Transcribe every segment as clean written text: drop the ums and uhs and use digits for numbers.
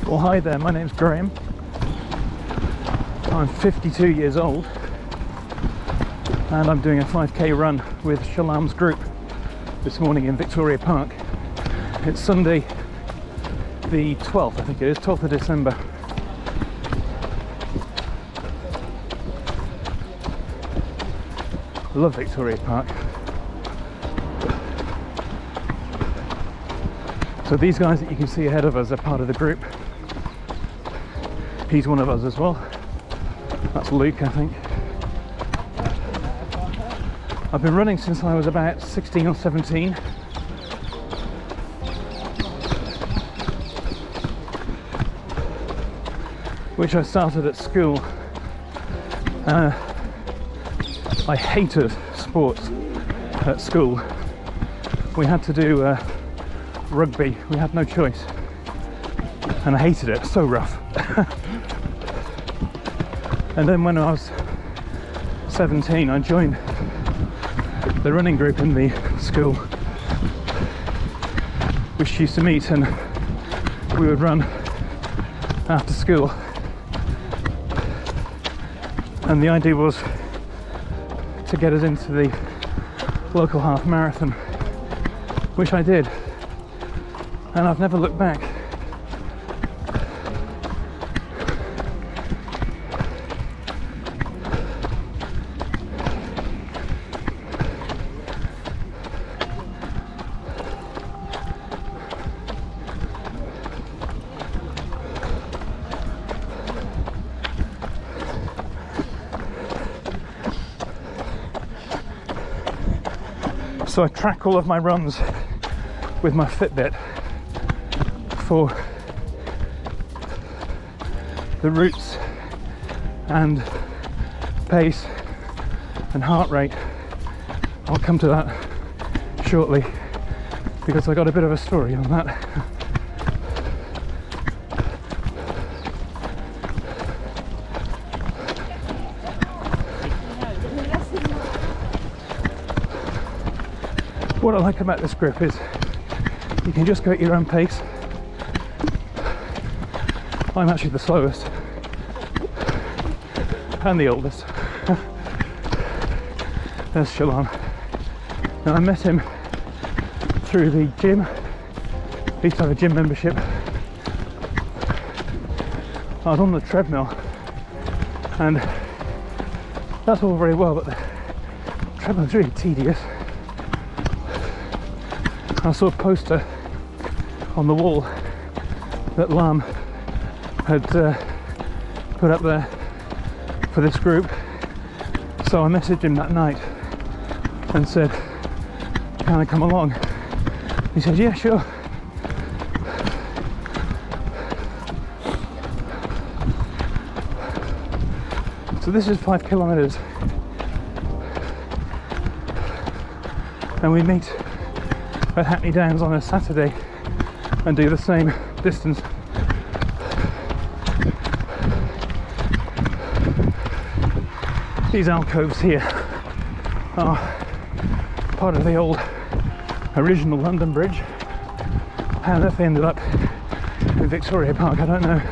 Well, hi there, my name's Graham. I'm 52 years old and I'm doing a 5k run with Shalom's group this morning in Victoria Park. It's Sunday the 12th, I think it is, 12th of December. I love Victoria Park. So these guys that you can see ahead of us are part of the group. He's one of us as well. That's Luke, I think. I've been running since I was about 16 or 17. Which I started at school. I hated sports at school. We had to do rugby, we had no choice. And I hated it, so rough. And then when I was 17, I joined the running group in the school, which used to meet, and we would run after school. And the idea was to get us into the local half marathon, which I did, and I've never looked back. So I track all of my runs with my Fitbit for the routes and pace and heart rate. I'll come to that shortly because I got a bit of a story on that. What I like about this group is you can just go at your own pace. I'm actually the slowest and the oldest. There's Shalom. Now I met him through the gym. I used to have a gym membership. I was on the treadmill and that's all very well, but the treadmill's really tedious. I saw a poster on the wall that Lam had put up there for this group, so I messaged him that night and said, can I come along? He said, yeah, sure. So this is 5 kilometers and we meet at Hackney Downs on a Saturday and do the same distance. These alcoves here are part of the old original London Bridge. How that they ended up in Victoria Park, I don't know.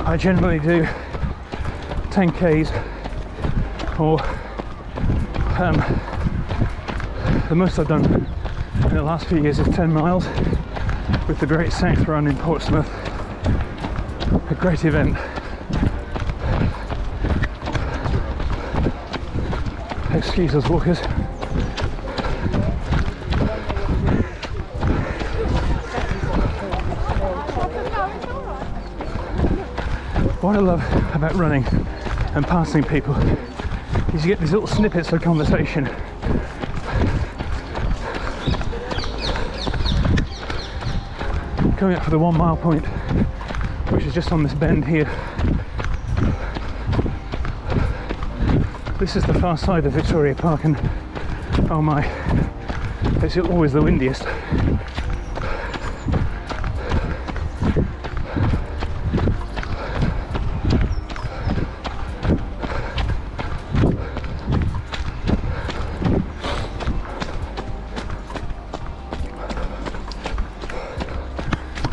I generally do 10Ks or the most I've done in the last few years is 10 miles with the Great South Run in Portsmouth. A great event. Excuse us walkers. What I love about running and passing people is you get these little snippets of conversation. Coming up for the 1 mile point, which is just on this bend here. This is the far side of Victoria Park and oh my, it's always the windiest.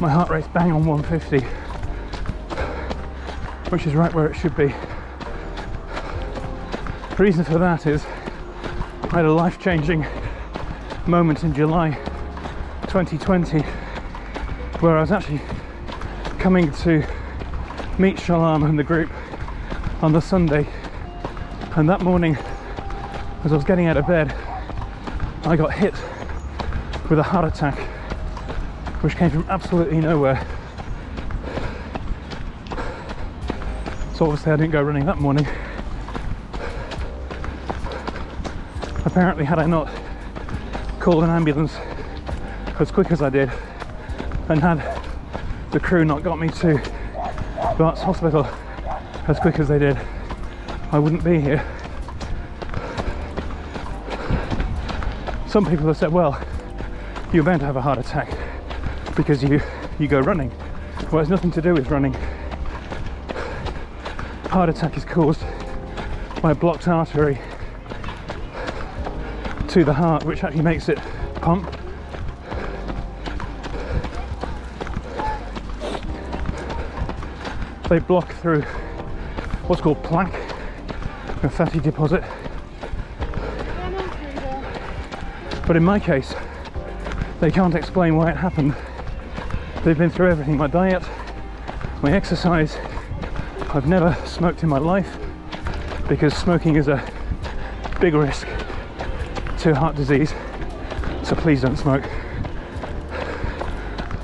my heart rate's bang on 150, which is right where it should be. The reason for that is I had a life-changing moment in July 2020 where I was actually coming to meet Shalom and the group on the Sunday, and that morning as I was getting out of bed I got hit with a heart attack which came from absolutely nowhere. So obviously I didn't go running that morning. Apparently, had I not called an ambulance as quick as I did and had the crew not got me to Bart's hospital as quick as they did, I wouldn't be here. Some people have said, well, you're bound to have a heart attack because you go running. Well, it's nothing to do with running. Heart attack is caused by a blocked artery to the heart, which actually makes it pump. They block through what's called plaque, a fatty deposit. But in my case, they can't explain why it happened. They've been through everything: my diet, my exercise. I've never smoked in my life because smoking is a big risk to heart disease, so please don't smoke,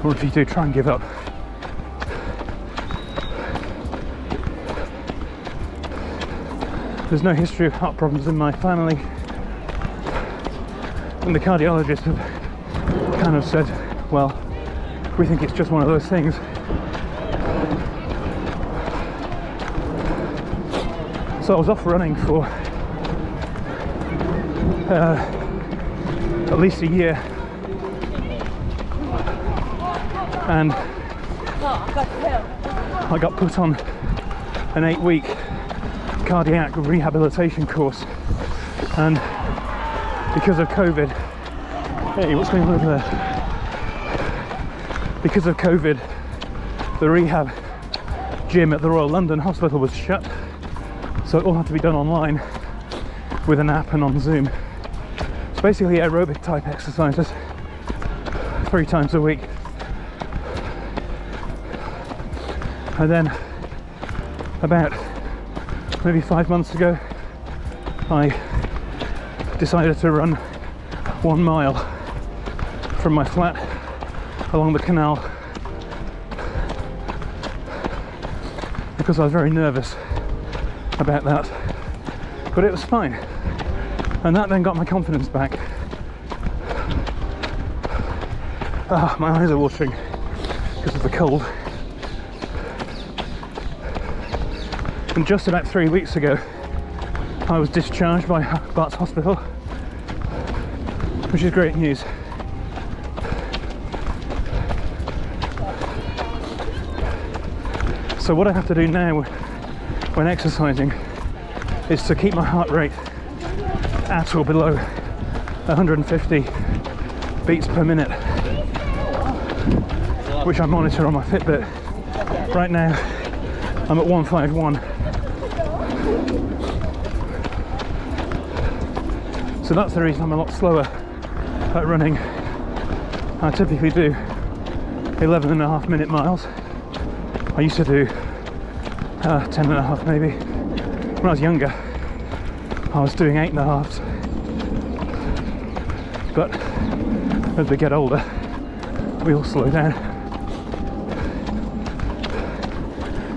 or if you do, try and give up. There's no history of heart problems in my family, and the cardiologist have kind of said, well, we think it's just one of those things. So I was off running for at least a year, and I got put on an 8-week cardiac rehabilitation course, and because of COVID, hey, what's going on over there? Because of COVID, the rehab gym at the Royal London Hospital was shut, so it all had to be done online with an app and on Zoom. It's basically aerobic type exercises 3 times a week. And then about maybe 5 months ago, I decided to run 1 mile from my flat along the canal because I was very nervous about that, but it was fine, and that then got my confidence back. My eyes are watering because of the cold. And just about 3 weeks ago I was discharged by Bart's hospital, which is great news. So what I have to do now when exercising is to keep my heart rate at or below 150 beats per minute, which I monitor on my Fitbit. Right now I'm at 151. So that's the reason I'm a lot slower at running. I typically do 11.5-minute miles. I used to do 10.5 maybe. When I was younger, I was doing 8.5s. But as we get older, we all slow down.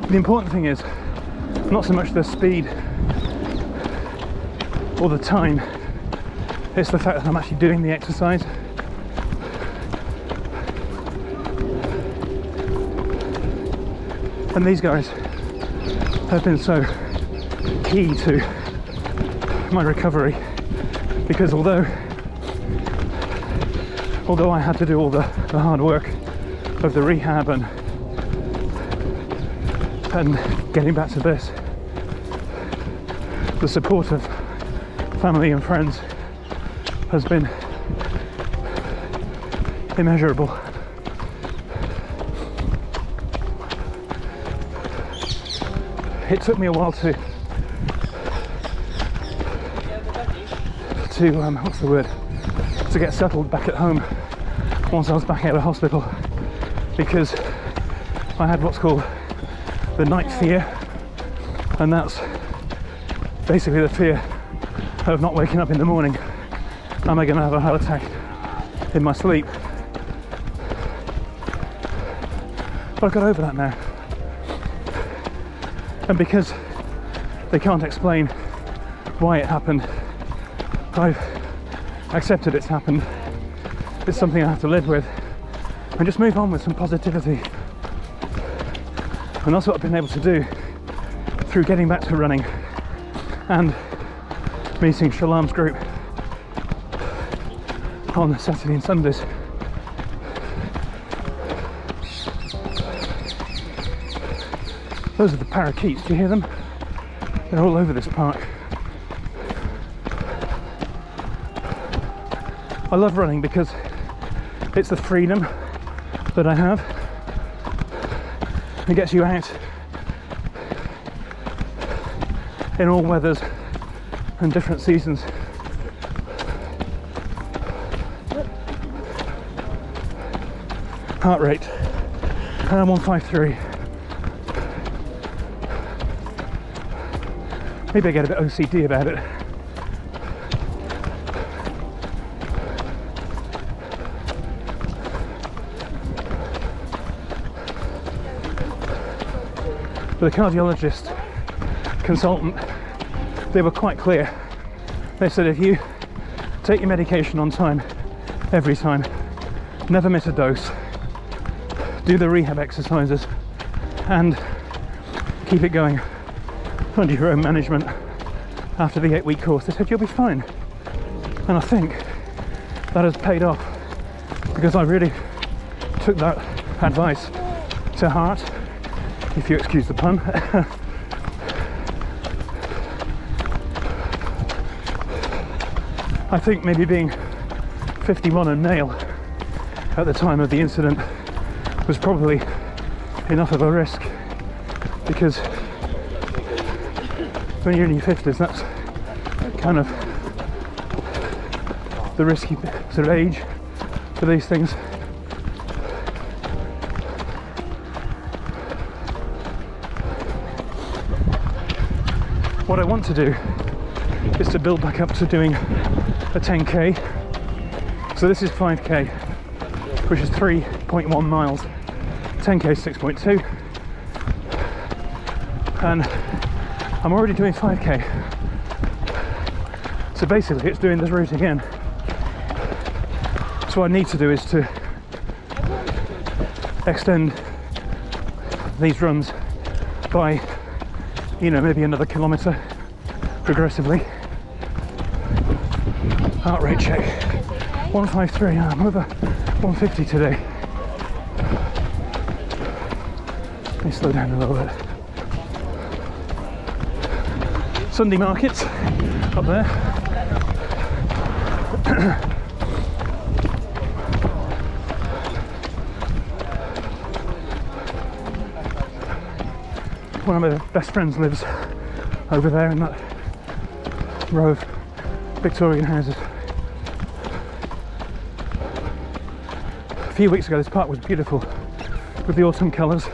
The important thing is not so much the speed or the time, it's the fact that I'm actually doing the exercise. And these guys have been so key to my recovery, because although I had to do all the hard work of the rehab and getting back to this, the support of family and friends has been immeasurable. it took me a while to what's the word, to get settled back at home once I was back out of hospital, because I had what's called the night fear, and that's basically the fear of not waking up in the morning. Am I going to have a heart attack in my sleep? But I've got over that now, and because they can't explain why it happened, I've accepted it's happened. It's something I have to live with and just move on with some positivity. And that's what I've been able to do through getting back to running and meeting Shalom's group on Saturday and Sundays. Those are the parakeets, do you hear them? They're all over this park. I love running because it's the freedom that I have. It gets you out in all weathers and different seasons. Heart rate, 153. Maybe I get a bit OCD about it. But the cardiologist consultant, they were quite clear. They said if you take your medication on time, every time, never miss a dose, do the rehab exercises and keep it going under your own management after the 8-week course, they said you'll be fine. And I think that has paid off, because I really took that advice to heart, if you excuse the pun. I think maybe being 51 and male at the time of the incident was probably enough of a risk, because when you're in your 50s, that's kind of the risky sort of age for these things. What I want to do is to build back up to doing a 10k. So this is 5k, which is 3.1 miles. 10k is 6.2, and I'm already doing 5k. So basically it's doing this route again. So what I need to do is to extend these runs by, you know, maybe another kilometre progressively. Heart rate check, 153. I'm over 150 today. Let me slow down a little bit. Sunday markets up there. One of my best friends lives over there in that row of Victorian houses. A few weeks ago this park was beautiful with the autumn colours.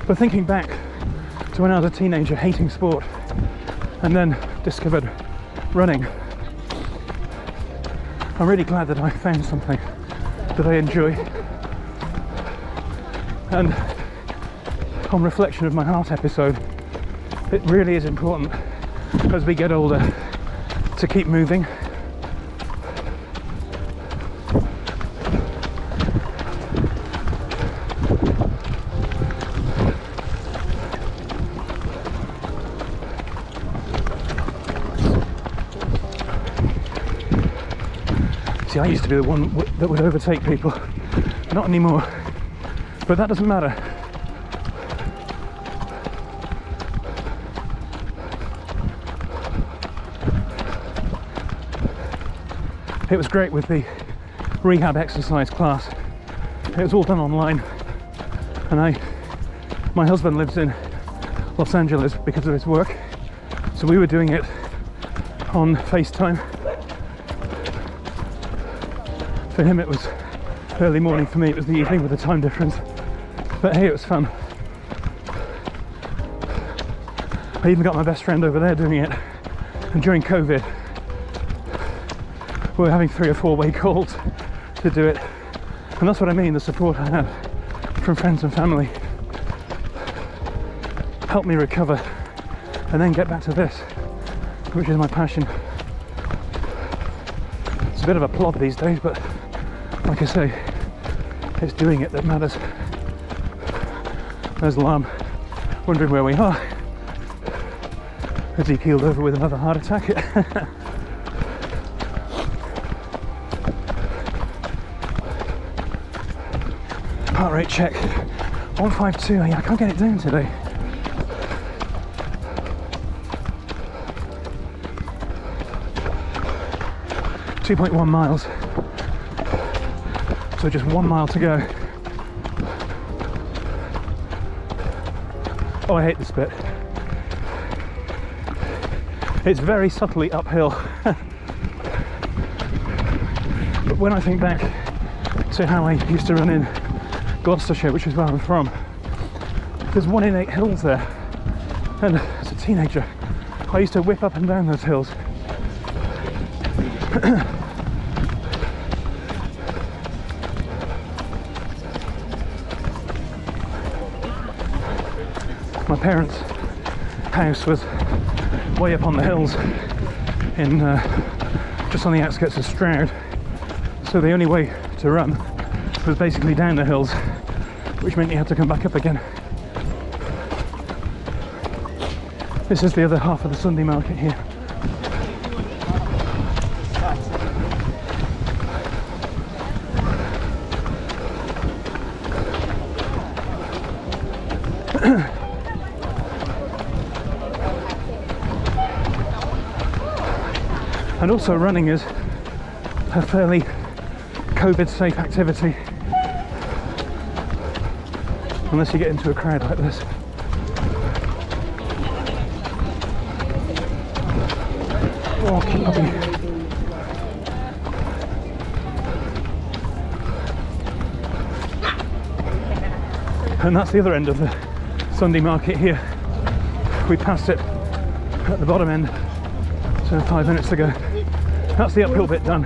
But thinking back to when I was a teenager hating sport and then discovered running, I'm really glad that I found something that I enjoy. And on reflection of my heart episode, it really is important as we get older to keep moving. See, I used to be the one that would overtake people. Not anymore. But that doesn't matter. It was great with the rehab exercise class. It was all done online, and my husband lives in Los Angeles because of his work, so we were doing it on FaceTime. For him it was early morning, for me it was the evening with the time difference, but hey, it was fun. I even got my best friend over there doing it, and during COVID we were having 3 or 4 way calls to do it, and that's what I mean, the support I had from friends and family helped me recover and then get back to this, which is my passion. It's a bit of a plod these days, but like I say, it's doing it that matters. There's Lam wondering where we are as he keeled over with another heart attack. Heart rate check 152. Yeah, I can't get it down today. .1 miles, so just 1 mile to go. Oh, I hate this bit. It's very subtly uphill. But when I think back to how I used to run in Gloucestershire, which is where I'm from, there's 1 in 8 hills there, and as a teenager I used to whip up and down those hills. My parents' house was way up on the hills in just on the outskirts of Stroud, so the only way to run was basically down the hills, which meant you had to come back up again. This is the other half of the Sunday market here. And also running is a fairly COVID-safe activity, unless you get into a crowd like this. Oh, keep puppy. And that's the other end of the Sunday market here. We passed it at the bottom end, so 5 minutes ago. That's the uphill bit done.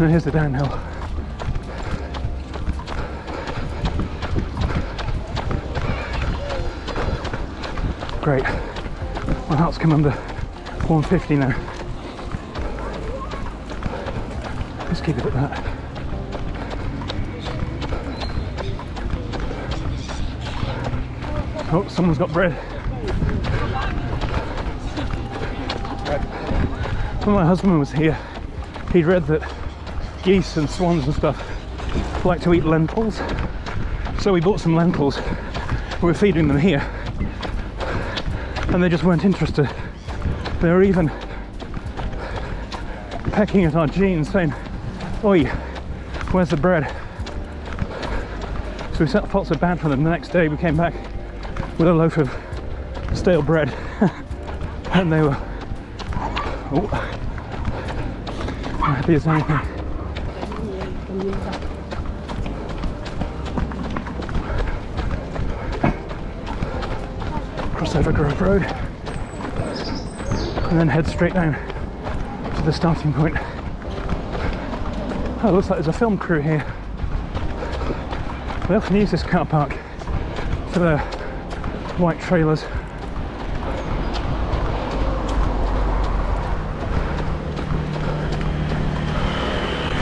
And here's the downhill. Great. My heart's come under 150 now. Let's keep it at that. Oh, someone's got bread. When my husband was here, he'd read that geese and swans and stuff like to eat lentils, so we bought some lentils. We were feeding them here, and they just weren't interested. They were even pecking at our jeans, saying, "Oi, where's the bread?" So we felt so bad for them. The next day we came back with a loaf of stale bread, and they were happy as anything. Cross over Grove Road and then head straight down to the starting point. Oh, it looks like there's a film crew here. They often use this car park for their white trailers.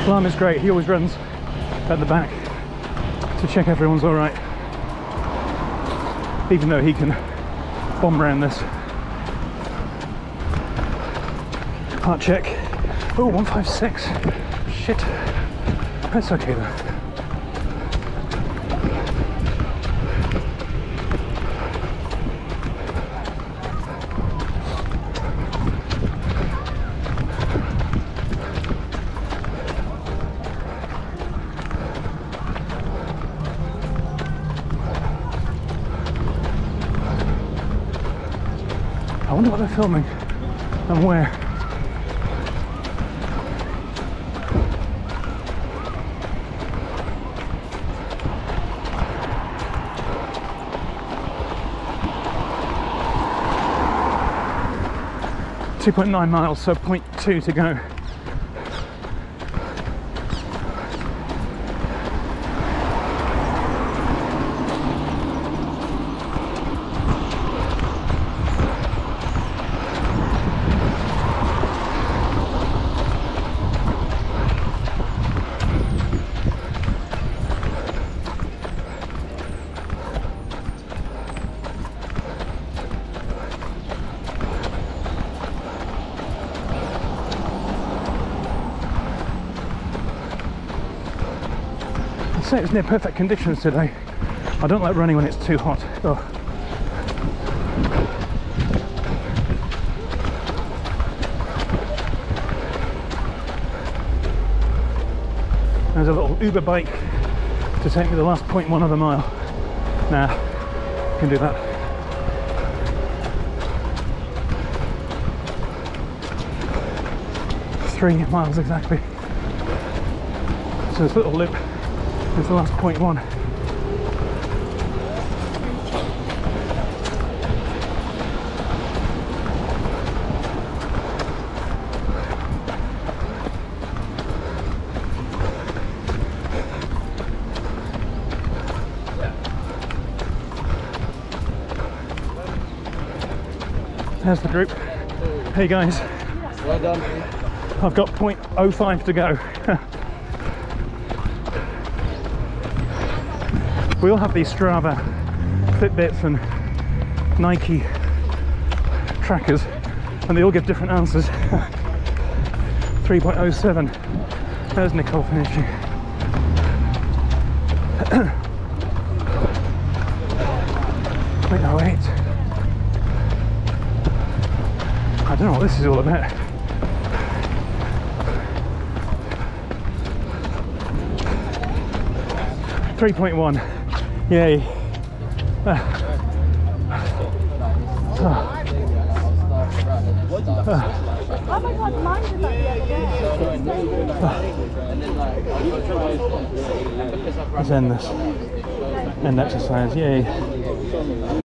Lam is great, he always runs at the back to check everyone's alright, even though he can bomb around this. Heart check. Oh, 156. Shit. That's okay though. wonder what they're filming and where. .9 miles, so 0.2 to go. I'd say it's near perfect conditions today. I don't like running when it's too hot. Oh. There's a little Uber bike to take me the last 0.1 of a mile. Nah, can do that. Three miles exactly. So this little loop is the last 0.1. There's the group. Hey guys. Well done. I've got 0.05 to go. We all have these Strava, Fitbits and Nike trackers, and they all give different answers. 3.07. There's Nicole finishing. 0.08. I don't know what this is all about. .3. Yay. Oh my god, mine did that the other day. Let's end this. End exercise, yay.